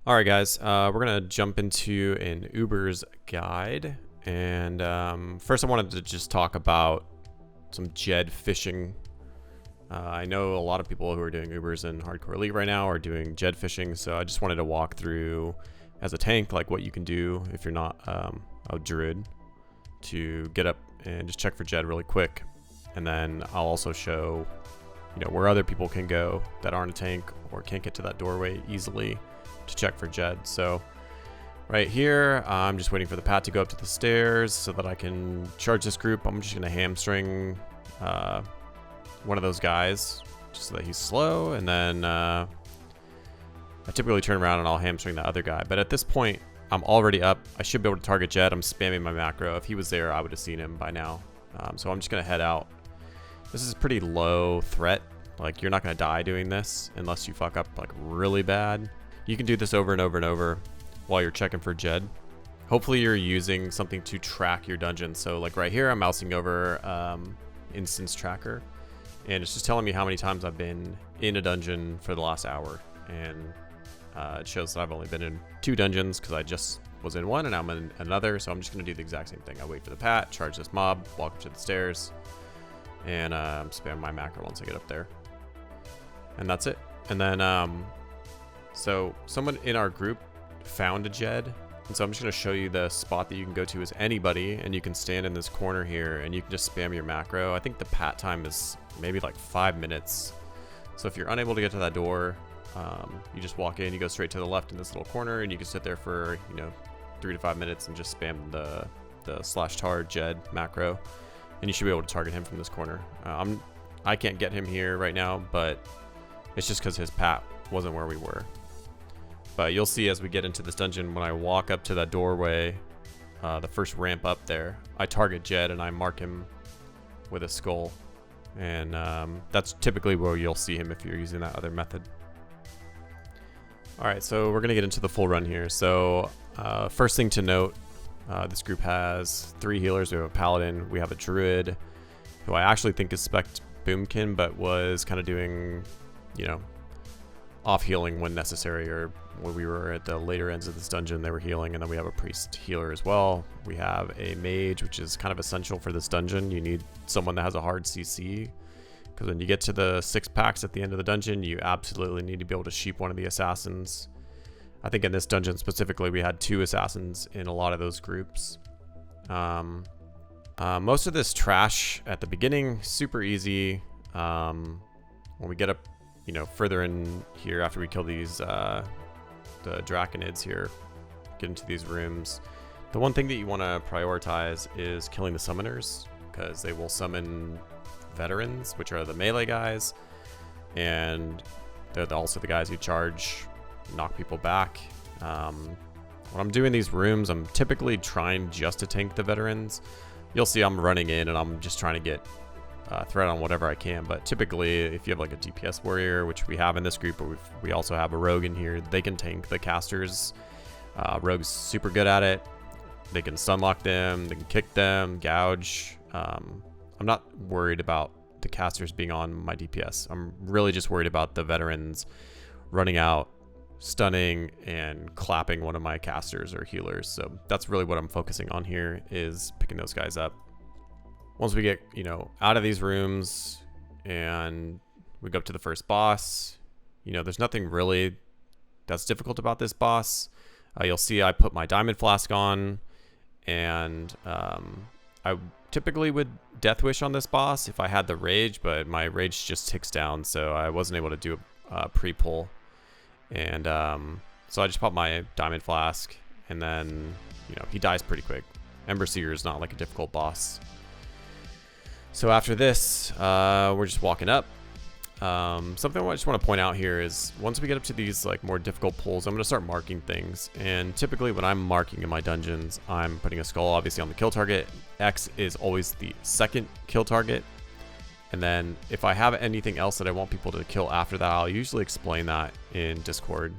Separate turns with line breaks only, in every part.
Alright guys, we're going to jump into an Uber's guide, and first I wanted to just talk about some Jed fishing. I know a lot of people who are doing Ubers in Hardcore Elite right now are doing Jed fishing, so I just wanted to walk through as a tank like what you can do if you're not a druid to get up and just check for Jed really quick. And then I'll also show where other people can go that aren't a tank or can't get to that doorway easily to check for Jed. So right here, I'm just waiting for the Pat to go up to the stairs so that I can charge this group. I'm just gonna hamstring one of those guys just so that he's slow, and then I typically turn around and I'll hamstring the other guy. But at this point, I'm already up. I should be able to target Jed. I'm spamming my macro. If he was there, I would have seen him by now. So I'm just gonna head out. This is pretty low threat. Like, you're not gonna die doing this unless you fuck up like really bad. You can do this over and over and over while you're checking for Jed. Hopefully you're using something to track your dungeon. So like right here, I'm mousing over instance tracker, and it's just telling me how many times I've been in a dungeon for the last hour. And it shows that I've only been in 2 dungeons because I just was in one and I'm in another. So I'm just gonna do the exact same thing. I wait for the Pat, charge this mob, walk up to the stairs, and spam my macro once I get up there. And that's it. And then so someone in our group found a Jed, and so I'm just going to show you the spot that you can go to as anybody, and you can stand in this corner here and you can just spam your macro. I think the Pat time is maybe like 5 minutes. So if you're unable to get to that door, you just walk in, you go straight to the left in this little corner, and you can sit there for 3 to 5 minutes and just spam the /tar Jed macro, and you should be able to target him from this corner. I can't get him here right now, but it's just because his Pat wasn't where we were. But you'll see as we get into this dungeon, when I walk up to that doorway, the first ramp up there, I target Jed and I mark him with a skull. And that's typically where you'll see him if you're using that other method. Alright, so we're going to get into the full run here. So first thing to note, this group has 3 healers. We have a paladin, we have a druid, who I actually think is spec boomkin, but was kind of doing, off healing when necessary, or when we were at the later ends of this dungeon, they were healing. And then we have a priest healer as well. We have a mage, which is kind of essential for this dungeon. You need someone that has a hard CC, because when you get to the 6 packs at the end of the dungeon, you absolutely need to be able to sheep one of the assassins. I think in this dungeon specifically, we had 2 assassins in a lot of those groups. Most of this trash at the beginning, super easy. When we get up further in here, after we kill these the draconids here, get into these rooms, the one thing that you want to prioritize is killing the summoners, because they will summon veterans, which are the melee guys, and they're also the guys who charge, knock people back. When I'm doing these rooms, I'm typically trying just to tank the veterans. You'll see I'm running in and I'm just trying to get threat on whatever I can. But typically, if you have like a DPS warrior, which we have in this group, but we also have a rogue in here, they can tank the casters. Rogue's super good at it. They can stunlock them, they can kick them, gouge. I'm not worried about the casters being on my DPS. I'm really just worried about the veterans running out, stunning, and clapping one of my casters or healers. So that's really what I'm focusing on here, is picking those guys up. Once we get, out of these rooms and we go up to the first boss, there's nothing really that's difficult about this boss. You'll see I put my diamond flask on, and I typically would death wish on this boss if I had the rage, but my rage just ticks down, so I wasn't able to do a pre-pull. And so I just pop my diamond flask, and then he dies pretty quick. Ember Seer is not like a difficult boss. So after this, we're just walking up. Something I just want to point out here is, once we get up to these like more difficult pulls, I'm going to start marking things. And typically when I'm marking in my dungeons, I'm putting a skull obviously on the kill target. X is always the second kill target. And then if I have anything else that I want people to kill after that, I'll usually explain that in Discord.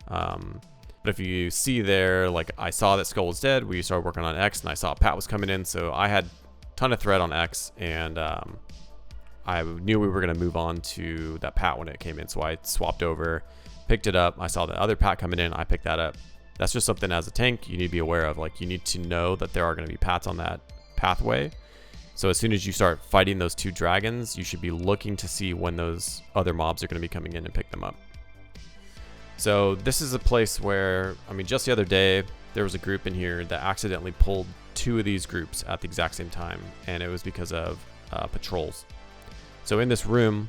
But if you see there, like I saw that skull was dead, we started working on X, and I saw Pat was coming in, so I had ton of threat on X, and I knew we were going to move on to that Pat when it came in, so I swapped over, picked it up. I saw the other pack coming in. I picked that up. That's just something as a tank you need to be aware of. Like, you need to know that there are going to be pats on that pathway. So as soon as you start fighting those 2 dragons, you should be looking to see when those other mobs are going to be coming in and pick them up. So this is a place where, I mean, just the other day, there was a group in here that accidentally pulled 2 of these groups at the exact same time, and it was because of patrols. So in this room,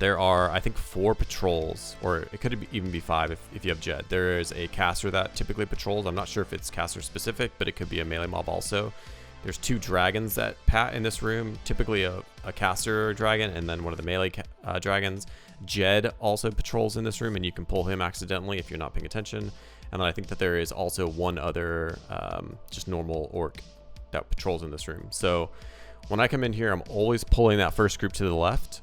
there are, I think, 4 patrols, or it could even be 5 if you have Jed. There is a caster that typically patrols. I'm not sure if it's caster specific, but it could be a melee mob also. There's 2 dragons that pat in this room, typically a caster dragon and then one of the melee dragons. Jed also patrols in this room, and you can pull him accidentally if you're not paying attention. And then I think that there is also one other just normal orc that patrols in this room. So when I come in here, I'm always pulling that first group to the left,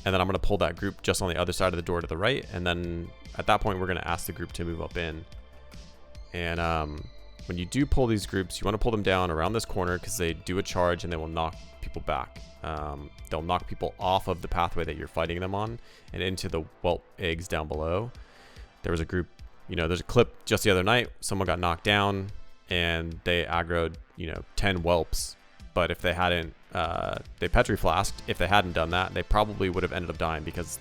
and then I'm going to pull that group just on the other side of the door to the right. And then at that point, we're going to ask the group to move up in. And when you do pull these groups, you want to pull them down around this corner because they do a charge and they will knock people back. They'll knock people off of the pathway that you're fighting them on and into the whelp eggs down below. There was a group, you know, there's a clip just the other night. Someone got knocked down and they aggroed, 10 whelps. But if they hadn't, they Petri flasked. If they hadn't done that, they probably would have ended up dying because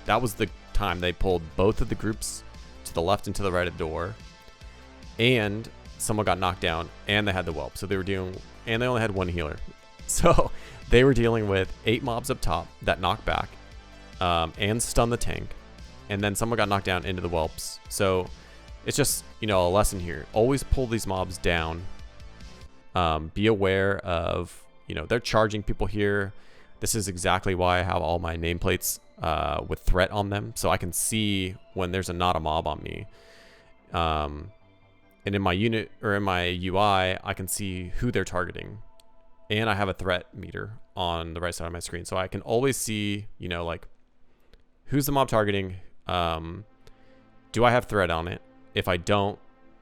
that was the time they pulled both of the groups to the left and to the right of the door. And someone got knocked down and they had the whelp. So they were dealing, and they only had 1 healer. So they were dealing with 8 mobs up top that knocked back and stun the tank. And then someone got knocked down into the whelps. So it's just, a lesson here. Always pull these mobs down. Be aware of, they're charging people here. This is exactly why I have all my nameplates with threat on them. So I can see when there's not a mob on me. And in my unit or in my UI, I can see who they're targeting. And I have a threat meter on the right side of my screen. So I can always see, like, who's the mob targeting? Do I have threat on it? If I don't,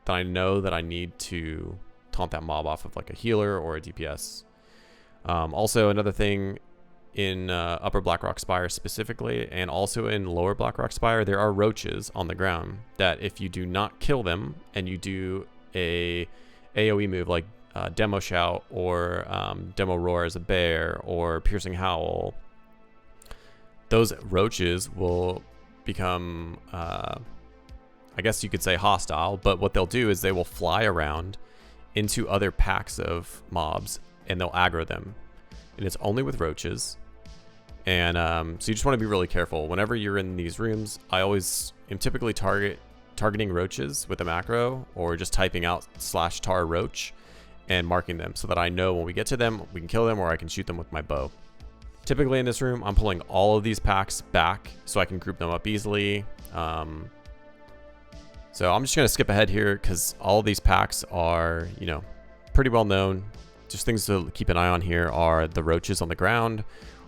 then I know that I need to taunt that mob off of like a healer or a DPS. Also, another thing in Upper Blackrock Spire specifically, and also in Lower Blackrock Spire, there are roaches on the ground that if you do not kill them and you do a AoE move like Demo Shout or Demo Roar as a bear or Piercing Howl, those roaches will become, I guess you could say hostile, but what they'll do is they will fly around into other packs of mobs and they'll aggro them. And it's only with roaches. And so you just want to be really careful. Whenever you're in these rooms, I always am typically targeting roaches with a macro or just typing out /tar roach and marking them so that I know when we get to them, we can kill them or I can shoot them with my bow. Typically in this room, I'm pulling all of these packs back so I can group them up easily. So I'm just going to skip ahead here because all of these packs are, pretty well known. Just things to keep an eye on here are the roaches on the ground.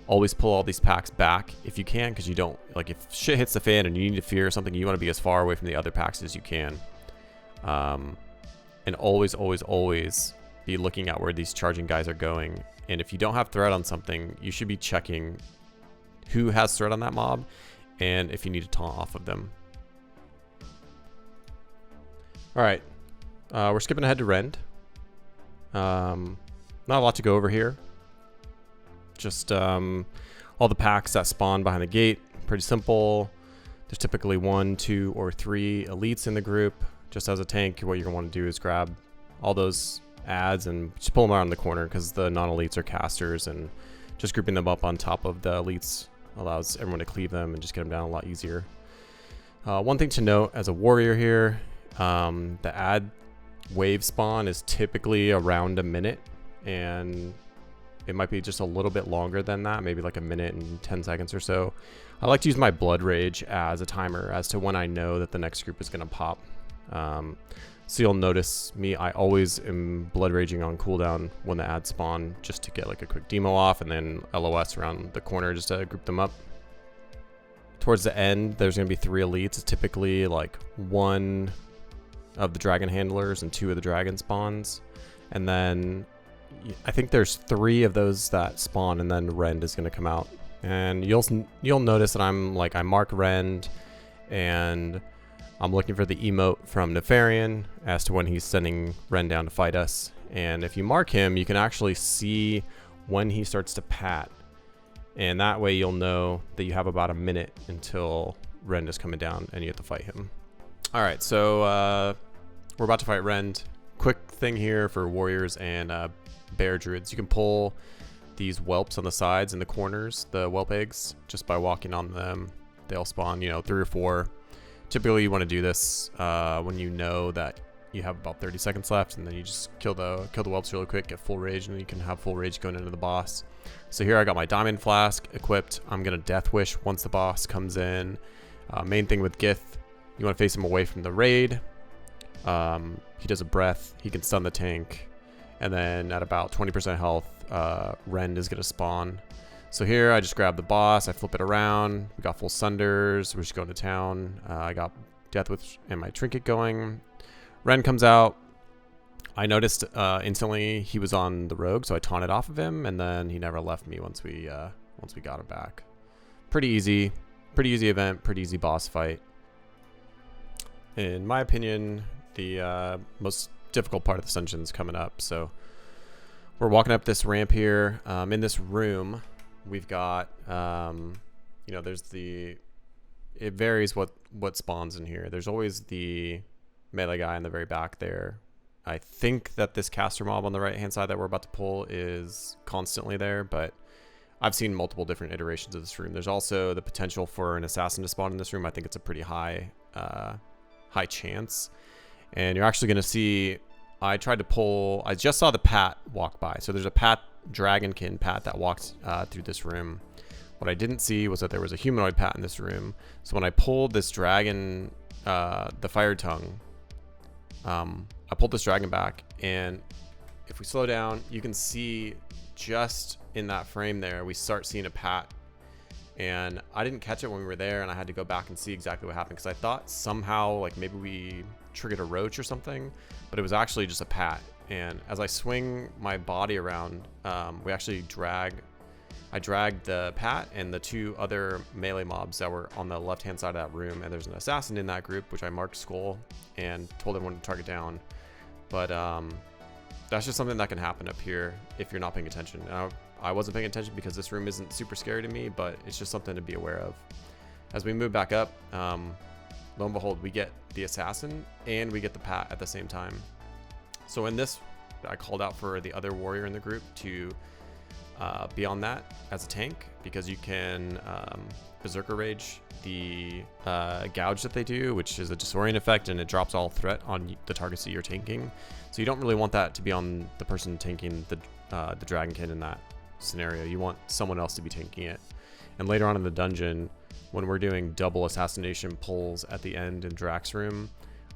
Always pull all these packs back if you can, because you don't, like, if shit hits the fan and you need to fear something, you want to be as far away from the other packs as you can. And always, always, always be looking at where these charging guys are going. And if you don't have threat on something, you should be checking who has threat on that mob and if you need to taunt off of them. All right, we're skipping ahead to Rend. Not a lot to go over here. Just all the packs that spawn behind the gate, pretty simple. There's typically 1, 2, or 3 elites in the group. Just as a tank, what you're gonna want to do is grab all those ads and just pull them around the corner because the non-elites are casters, and just grouping them up on top of the elites allows everyone to cleave them and just get them down a lot easier. One thing to note as a warrior here, the ad wave spawn is typically around a minute, and it might be just a little bit longer than that, maybe like a minute and 10 seconds or so. I like to use my blood rage as a timer as to when I know that the next group is going to pop. So you'll notice me, I always am blood raging on cooldown when the ads spawn, just to get like a quick demo off, and then LOS around the corner just to group them up. Towards the end, there's going to be 3 elites. It's typically like 1 of the dragon handlers and 2 of the dragon spawns. And then I think there's 3 of those that spawn, and then Rend is going to come out. And you'll notice that I mark Rend, and I'm looking for the emote from Nefarian as to when he's sending Ren down to fight us. And if you mark him, you can actually see when he starts to pat. And that way you'll know that you have about a minute until Ren is coming down and you have to fight him. All right, so we're about to fight Ren. Quick thing here for warriors and bear druids. You can pull these whelps on the sides and the corners, the whelp eggs, just by walking on them. They'll spawn, 3 or 4. Typically, you want to do this when you know that you have about 30 seconds left, and then you just kill the whelps really quick, get full rage, and then you can have full rage going into the boss. So here I got my diamond flask equipped. I'm gonna death wish once the boss comes in. Main thing with Gith, you want to face him away from the raid. He does a breath. He can stun the tank, and then at about 20% health, Rend is gonna spawn. So here I just grab the boss, I flip it around. We got full sunders. We're just going to town. I got death wish and my trinket going. Ren comes out. I noticed instantly he was on the rogue, so I taunted off of him, and then he never left me once we got him back. Pretty easy event, pretty easy boss fight. In my opinion, the most difficult part of this dungeon is coming up. So we're walking up this ramp here. In this room, we've got there's it varies what spawns in here. There's always the melee guy in the very back there. I think that this caster mob on the right hand side that we're about to pull is constantly there, but I've seen multiple different iterations of this room. There's also the potential for an assassin to spawn in this room. I think it's a pretty high chance. And you're actually going to see, I just saw the Pat walk by. So there's a Pat, Dragonkin Pat that walked through this room. What I didn't see was that there was a humanoid Pat in this room. So when I pulled this dragon, the fire tongue, I pulled this dragon back, and if we slow down, you can see just in that frame there, we start seeing a Pat. And I didn't catch it when we were there, and I had to go back and see exactly what happened, because I thought somehow like maybe we triggered a roach or something, but it was actually just a Pat. And as I swing my body around, I dragged the Pat and the 2 other melee mobs that were on the left hand side of that room, and there's an assassin in that group, which I marked skull and told everyone to target down. But that's just something that can happen up here if you're not paying attention. And I wasn't paying attention because this room isn't super scary to me, but it's just something to be aware of. As we move back up, lo and behold, we get the assassin and we get the Pat at the same time. So in this, I called out for the other warrior in the group to be on that as a tank, because you can Berserker Rage the gouge that they do, which is a disorient effect, and it drops all threat on the targets that you're tanking. So you don't really want that to be on the person tanking the Dragonkin in that scenario. You want someone else to be tanking it. And later on in the dungeon, when we're doing double assassination pulls at the end in Drax room,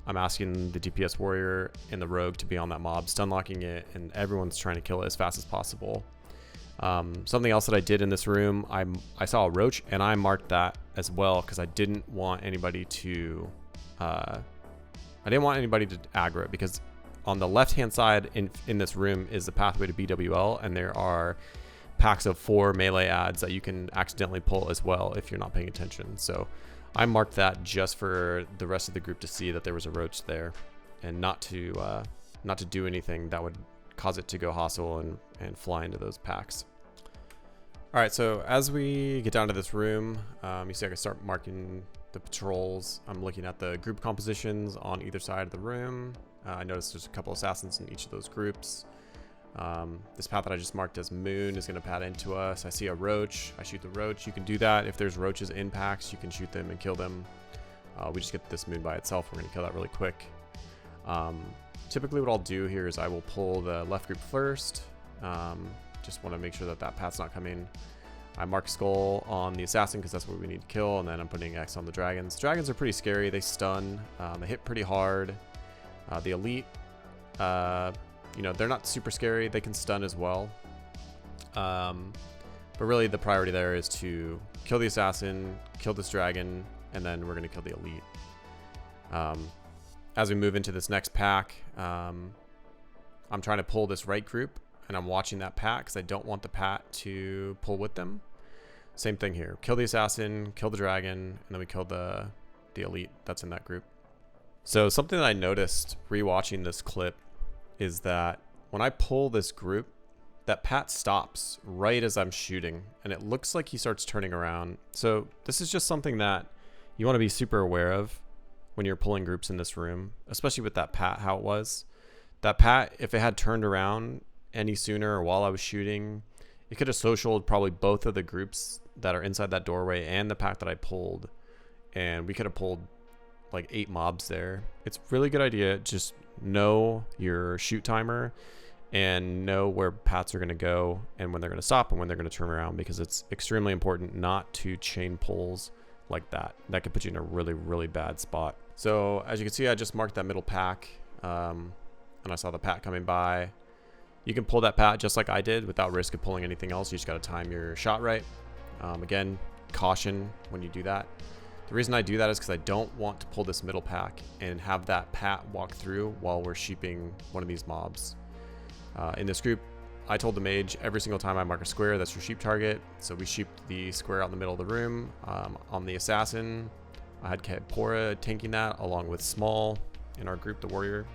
I'm asking the DPS warrior and the rogue to be on that mob, stun locking it, and everyone's trying to kill it as fast as possible. Something else that I did in this room, I saw a roach, and I marked that as well, because I didn't want anybody to aggro it, because on the left hand side in this room is the pathway to BWL, and there are packs of 4 melee adds that you can accidentally pull as well if you're not paying attention. So I marked that just for the rest of the group to see that there was a roach there, and not to do anything that would cause it to go hostile and fly into those packs. All right, so as we get down to this room, you see I can start marking the patrols. I'm looking at the group compositions on either side of the room. I noticed there's a couple assassins in each of those groups. This path that I just marked as moon is going to pat into us. I see a roach. I shoot the roach. You can do that. If there's roaches in packs, you can shoot them and kill them. We just get this moon by itself. We're going to kill that really quick. Typically what I'll do here is I will pull the left group first. Just want to make sure that path's not coming. I mark skull on the assassin because that's what we need to kill, and then I'm putting X on the dragons. Dragons are pretty scary. They stun. They hit pretty hard. The elite, they're not super scary. They can stun as well. But really the priority there is to kill the assassin, kill this dragon, and then we're going to kill the elite. As we move into this next pack, I'm trying to pull this right group, and I'm watching that Pat because I don't want the Pat to pull with them. Same thing here. Kill the assassin, kill the dragon, and then we kill the the elite that's in that group. So something that I noticed rewatching this clip is that when I pull this group, that Pat stops right as I'm shooting, and it looks like he starts turning around. So this is just something that you want to be super aware of when you're pulling groups in this room, especially with that Pat, how it was. That Pat, if it had turned around any sooner or while I was shooting, it could have socialed probably both of the groups that are inside that doorway and the Pat that I pulled, and we could have pulled like 8 mobs there. It's a really good idea. Just know your shoot timer and know where Pats are going to go and when they're going to stop and when they're going to turn around, because it's extremely important not to chain pulls like that. That could put you in a really, really bad spot. So as you can see, I just marked that middle pack, and I saw the Pat coming by. You can pull that Pat just like I did without risk of pulling anything else. You just got to time your shot right. Again, caution when you do that. The reason I do that is because I don't want to pull this middle pack and have that Pat walk through while we're sheeping one of these mobs. In this group, I told the mage every single time I mark a square, that's your sheep target. So we sheeped the square out in the middle of the room. On the assassin, I had Kaepora tanking that along with Small in our group, the warrior.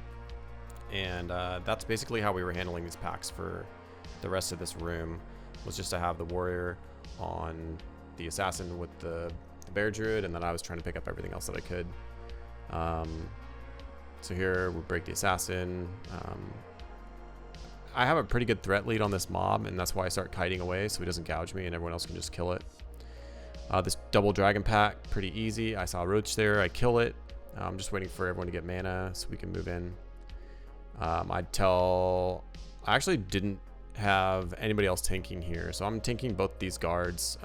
And that's basically how we were handling these packs for the rest of this room, was just to have the warrior on the assassin with the bear druid, and then I was trying to pick up everything else that I could. So here we break the assassin. I have a pretty good threat lead on this mob, and that's why I start kiting away so he doesn't gouge me and everyone else can just kill it. This double dragon pack, pretty easy. I saw a roach there, I kill it. I'm just waiting for everyone to get mana so we can move in. I actually didn't have anybody else tanking here, so I'm tanking both these guards.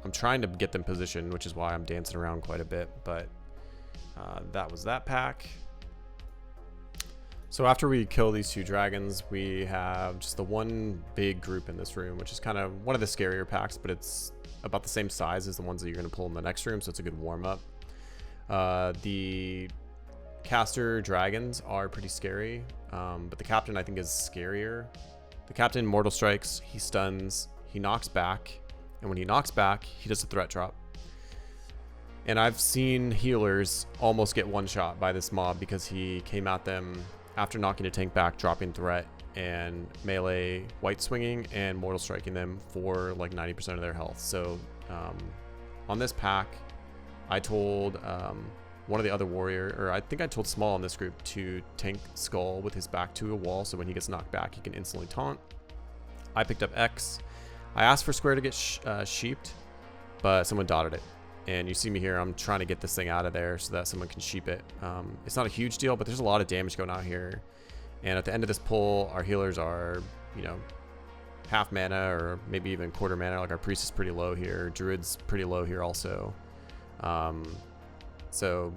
I'm trying to get them positioned, which is why I'm dancing around quite a bit, but that was that pack. So after we kill these 2 dragons, we have just the one big group in this room, which is kind of one of the scarier packs, but it's about the same size as the ones that you're going to pull in the next room, so it's a good warm-up. The caster dragons are pretty scary, but the captain I think is scarier. The captain mortal strikes, he stuns, he knocks back, and when he knocks back, he does a threat drop. And I've seen healers almost get one shot by this mob because he came at them after knocking a tank back, dropping threat, and melee white swinging and mortal striking them for like 90% of their health. So on this pack, I told one of the other warrior, or I think I told Small in this group, to tank Skull with his back to a wall, so when he gets knocked back, he can instantly taunt. I picked up X. I asked for Square to get sheeped, but someone dotted it. And you see me here, I'm trying to get this thing out of there so that someone can sheep it. It's not a huge deal, but there's a lot of damage going out here. And at the end of this pull, our healers are, you know, half mana or maybe even quarter mana. Like our priest is pretty low here. Druid's pretty low here also. So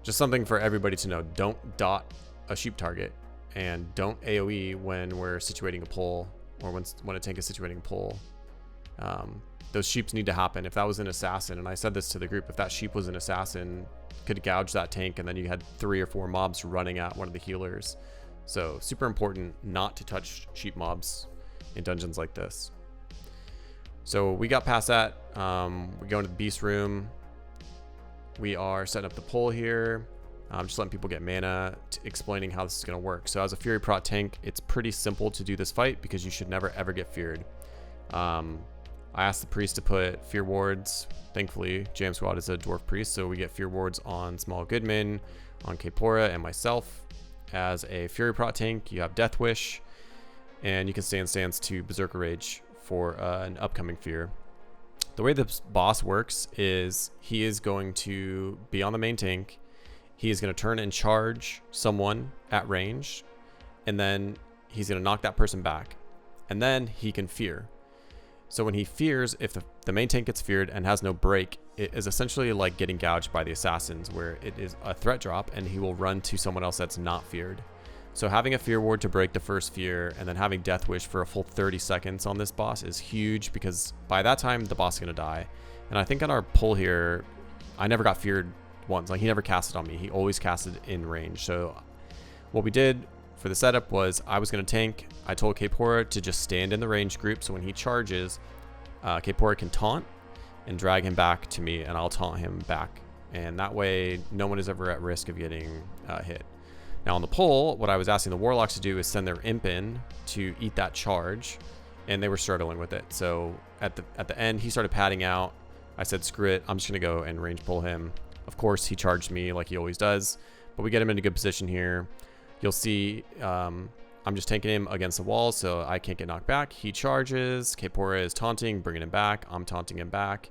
just something for everybody to know. Don't dot a sheep target, and don't AoE when we're situating a pull, or when a tank is situating a pull. Those sheeps need to happen. If that was an assassin, and I said this to the group, if that sheep was an assassin, could gouge that tank, and then you had 3 or 4 mobs running at one of the healers. So super important not to touch sheep mobs in dungeons like this. So we got past that. We go into the beast room. We are setting up the pull here. Just letting people get mana, explaining how this is going to work. So as a Fury Prot tank, it's pretty simple to do this fight because you should never ever get feared. I asked the priest to put fear wards. Thankfully, Jam Squad is a dwarf priest, so we get fear wards on Small Goodman, on Kaepora, and myself. As a Fury Prot tank, you have Death Wish, and you can stay in stance to Berserker Rage for an upcoming fear. The way this boss works is he is going to be on the main tank. He is going to turn and charge someone at range, and then he's going to knock that person back, and then he can fear. So when he fears, if the main tank gets feared and has no break, it is essentially like getting gouged by the assassins, where it is a threat drop and he will run to someone else that's not feared. So having a fear ward to break the first fear and then having Death Wish for a full 30 seconds on this boss is huge, because by that time the boss is going to die. And I think on our pull here, I never got feared once. Like, he never casted on me. He always casted in range. So what we did for the setup was, I was going to tank. I told Kaepora to just stand in the range group, so when he charges, Kaepora can taunt, and drag him back to me, and I'll taunt him back. And that way, no one is ever at risk of getting hit. Now on the pull, what I was asking the Warlocks to do is send their imp in to eat that charge, and they were struggling with it. So at the end, he started padding out. I said, screw it, I'm just gonna go and range pull him. Of course, he charged me like he always does, but we get him in a good position here. You'll see I'm just tanking him against the wall, so I can't get knocked back. He charges, Kpora is taunting, bringing him back. I'm taunting him back,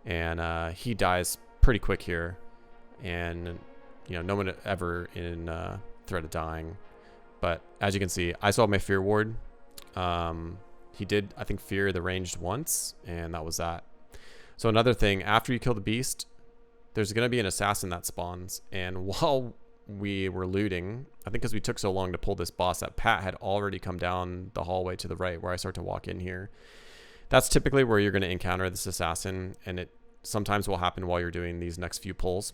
and he dies pretty quick here. And you know, no one ever in threat of dying. But as you can see, I still have my fear ward. He did, I think, fear the ranged once, and that was that. So another thing, after you kill the beast, there's going to be an assassin that spawns. And while we were looting, I think because we took so long to pull this boss, that Pat had already come down the hallway to the right where I start to walk in here. That's typically where you're going to encounter this assassin, and it sometimes will happen while you're doing these next few pulls.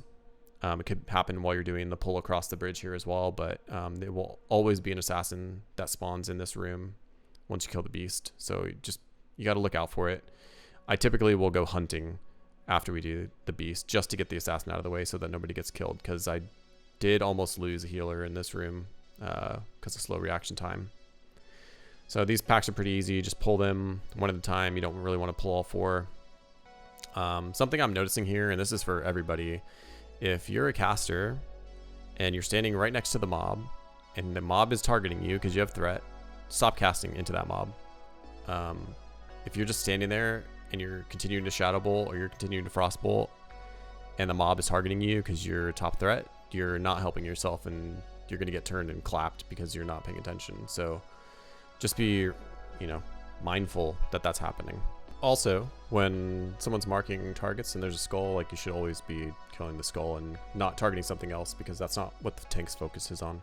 It could happen while you're doing the pull across the bridge here as well, but there will always be an assassin that spawns in this room once you kill the beast. So you got to look out for it. I typically will go hunting after we do the beast just to get the assassin out of the way so that nobody gets killed, because I did almost lose a healer in this room because of slow reaction time. So these packs are pretty easy. Just pull them one at a time. You don't really want to pull all four. Something I'm noticing here, and this is for everybody, if you're a caster and you're standing right next to the mob and the mob is targeting you because you have threat, stop casting into that mob. If you're just standing there and you're continuing to Shadow Bolt or you're continuing to Frost Bolt and the mob is targeting you because you're top threat, you're not helping yourself and you're going to get turned and clapped because you're not paying attention. So just be, mindful that that's happening. Also, when someone's marking targets and there's a skull, like, you should always be killing the skull and not targeting something else, because that's not what the tank's focus is on.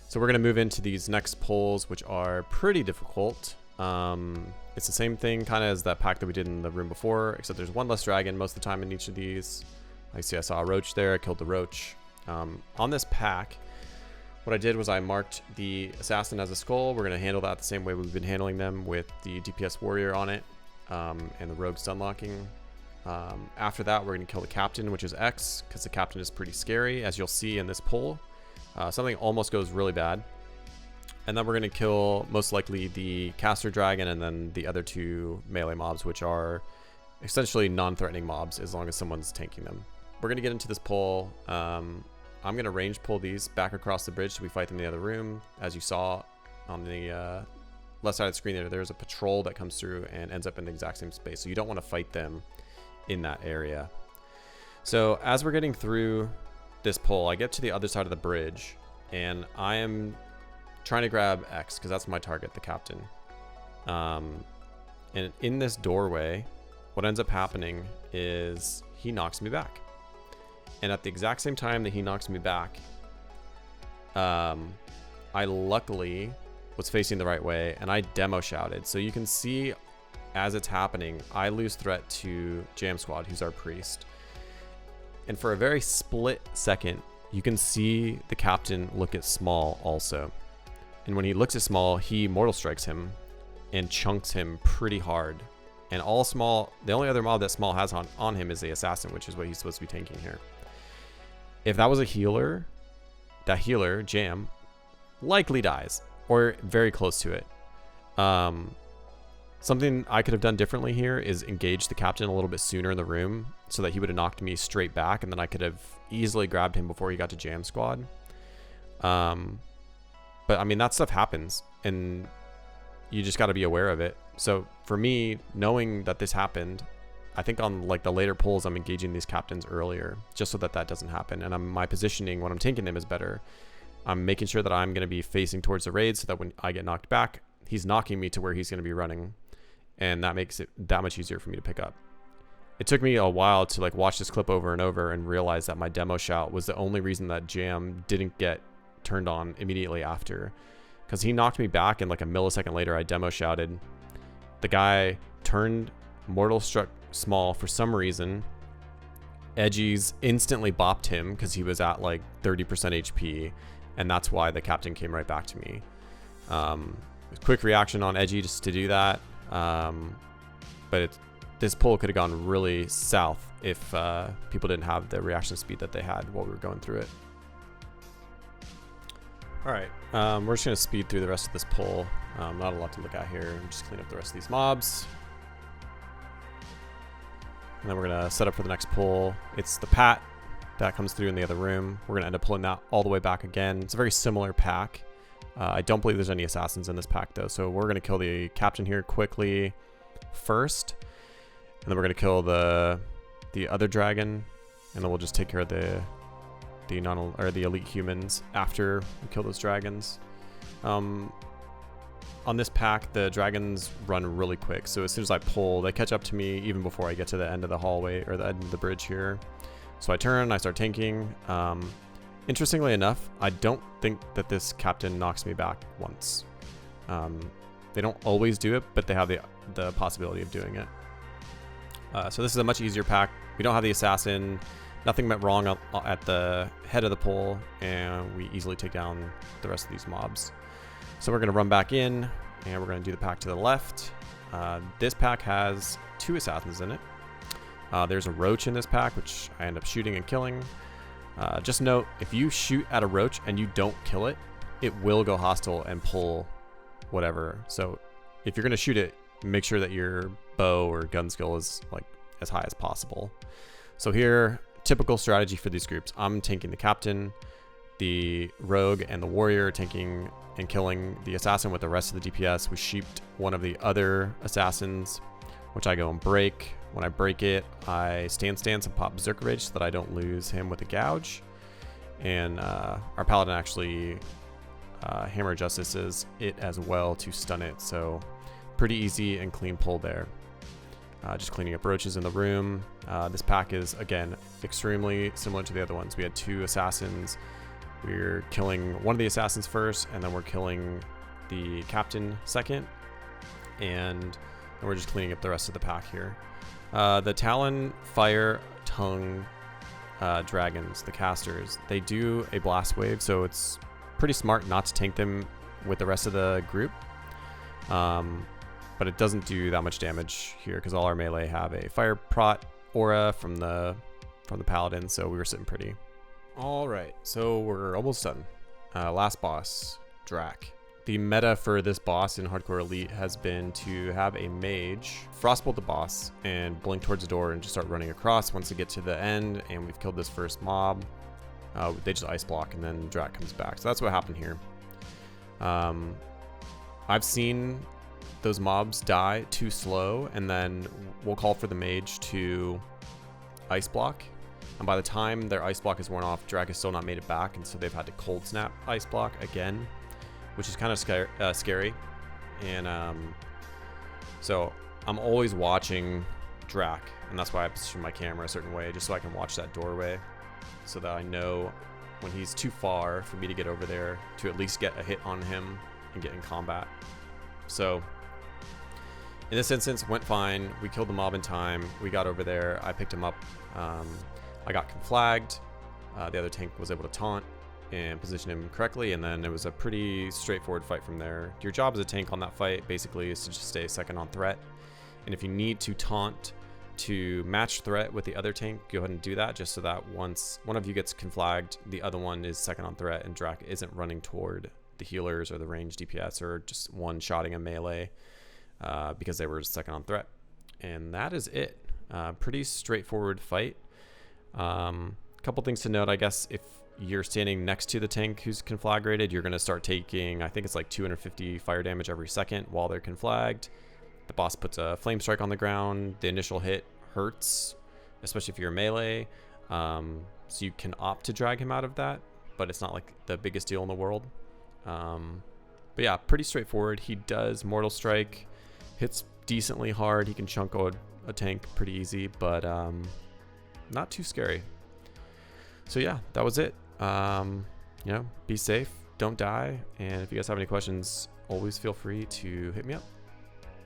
So we're going to move into these next pulls, which are pretty difficult. It's the same thing kind of as that pack that we did in the room before, except there's one less dragon most of the time in each of these. I see I saw a roach there. I killed the roach. On this pack, what I did was I marked the assassin as a skull. We're going to handle that the same way we've been handling them, with the DPS warrior on it and the rogue stun locking. After that, we're going to kill the captain, which is X, because the captain is pretty scary, as you'll see in this pull. Something almost goes really bad. And then we're going to kill, most likely, the caster dragon and then the other two melee mobs, which are essentially non-threatening mobs as long as someone's tanking them. We're going to get into this pull. I'm going to range pull these back across the bridge so we fight them in the other room. As you saw on the left side of the screen there's a patrol that comes through and ends up in the exact same space. So you don't want to fight them in that area. So as we're getting through this pull, I get to the other side of the bridge and I am trying to grab X because that's my target, the captain. And in this doorway, what ends up happening is he knocks me back. And at the exact same time that he knocks me back, I luckily was facing the right way and I demo shouted. So you can see as it's happening, I lose threat to Jam Squad, who's our priest. And for a very split second, you can see the captain look at Small also. And when he looks at Small, he Mortal Strikes him and chunks him pretty hard. And all Small, the only other mob that Small has on him is the assassin, which is what he's supposed to be tanking here. If that was a healer, that healer, Jam, likely dies or very close to it. Something I could have done differently here is engage the captain a little bit sooner in the room so that he would have knocked me straight back, and then I could have easily grabbed him before he got to Jam Squad. But I mean, that stuff happens and you just got to be aware of it. So for me, knowing that this happened, I think on like the later pulls, I'm engaging these captains earlier just so that that doesn't happen. And my positioning when I'm tanking them is better. I'm making sure that I'm going to be facing towards the raid so that when I get knocked back, he's knocking me to where he's going to be running. And that makes it that much easier for me to pick up. It took me a while to like watch this clip over and over and realize that my demo shout was the only reason that Jam didn't get turned on immediately after, because he knocked me back and like a millisecond later I demo shouted. The guy turned, Mortal Struck Small for some reason. Edgies instantly bopped him because he was at like 30% HP, and that's why the captain came right back to me. Quick reaction on Edgy just to do that, but this pull could have gone really south if people didn't have the reaction speed that they had while we were going through it. All right, we're just gonna speed through the rest of this pull. Not a lot to look at here. Just clean up the rest of these mobs. And then we're gonna set up for the next pull. It's the Pat that comes through in the other room. We're gonna end up pulling that all the way back again. It's a very similar pack. I don't believe there's any assassins in this pack though, so we're gonna kill the captain here quickly first, and then we're gonna kill the other dragon, and then we'll just take care of the elite humans after we kill those dragons. On this pack, the dragons run really quick, so as soon as I pull, they catch up to me even before I get to the end of the hallway or the end of the bridge here. So I turn, I start tanking. Interestingly enough, I don't think that this captain knocks me back once. They don't always do it, but they have the possibility of doing it. So this is a much easier pack. We don't have the assassin. Nothing went wrong at the head of the pull, and we easily take down the rest of these mobs. So we're going to run back in, and we're going to do the pack to the left. This pack has 2 assassins in it. There's a roach in this pack, which I end up shooting and killing. Just note, if you shoot at a roach and you don't kill it, it will go hostile and pull whatever. So if you're going to shoot it, make sure that your bow or gun skill is like as high as possible. So here, typical strategy for these groups. I'm tanking the captain, the rogue, and the warrior, tanking and killing the assassin with the rest of the DPS. We sheeped one of the other assassins, which I go and break. When I break it, I stance and pop Berserker Rage so that I don't lose him with a gouge. And our paladin actually Hammer Justices it as well to stun it. So pretty easy and clean pull there. Just cleaning up roaches in the room. This pack is, again, extremely similar to the other ones. We had 2 assassins. We're killing one of the assassins first, and then we're killing the captain second. And we're just cleaning up the rest of the pack here. The Talon Fire Tongue dragons, the casters, they do a blast wave, so it's pretty smart not to tank them with the rest of the group. But it doesn't do that much damage here because all our melee have a fire prot aura from the paladin, so we were sitting pretty. All right, so we're almost done. Last boss, Drac. The meta for this boss in Hardcore Elite has been to have a mage frostbolt the boss and blink towards the door and just start running across once they get to the end and we've killed this first mob. They just ice block and then Drac comes back. So that's what happened here. I've seen those mobs die too slow, and then we'll call for the mage to ice block. And by the time their ice block is worn off, Drac has still not made it back, and so they've had to cold snap ice block again, which is kind of scary. And so I'm always watching Drac, and that's why I position my camera a certain way, just so I can watch that doorway, so that I know when he's too far for me to get over there to at least get a hit on him and get in combat. So in this instance, went fine. We killed the mob in time. We got over there. I picked him up. I got conflagged. The other tank was able to taunt and position him correctly, and then it was a pretty straightforward fight from there. Your job as a tank on that fight basically is to just stay second on threat, and if you need to taunt to match threat with the other tank, go ahead and do that, just so that once one of you gets conflagged, the other one is second on threat and Drac isn't running toward the healers or the ranged DPS or just one-shotting a melee because they were second on threat. And that is it. Pretty straightforward fight. Couple things to note, I guess. If you're standing next to the tank who's conflagrated, you're going to start taking, I think it's like 250 fire damage every second while they're conflagged. The boss puts a flame strike on the ground. The initial hit hurts, especially if you're melee. So you can opt to drag him out of that, but it's not like the biggest deal in the world. But yeah, pretty straightforward. He does Mortal Strike, hits decently hard. He can chunk a tank pretty easy, but not too scary. So yeah, that was it. Be safe, don't die, and if you guys have any questions, always feel free to hit me up.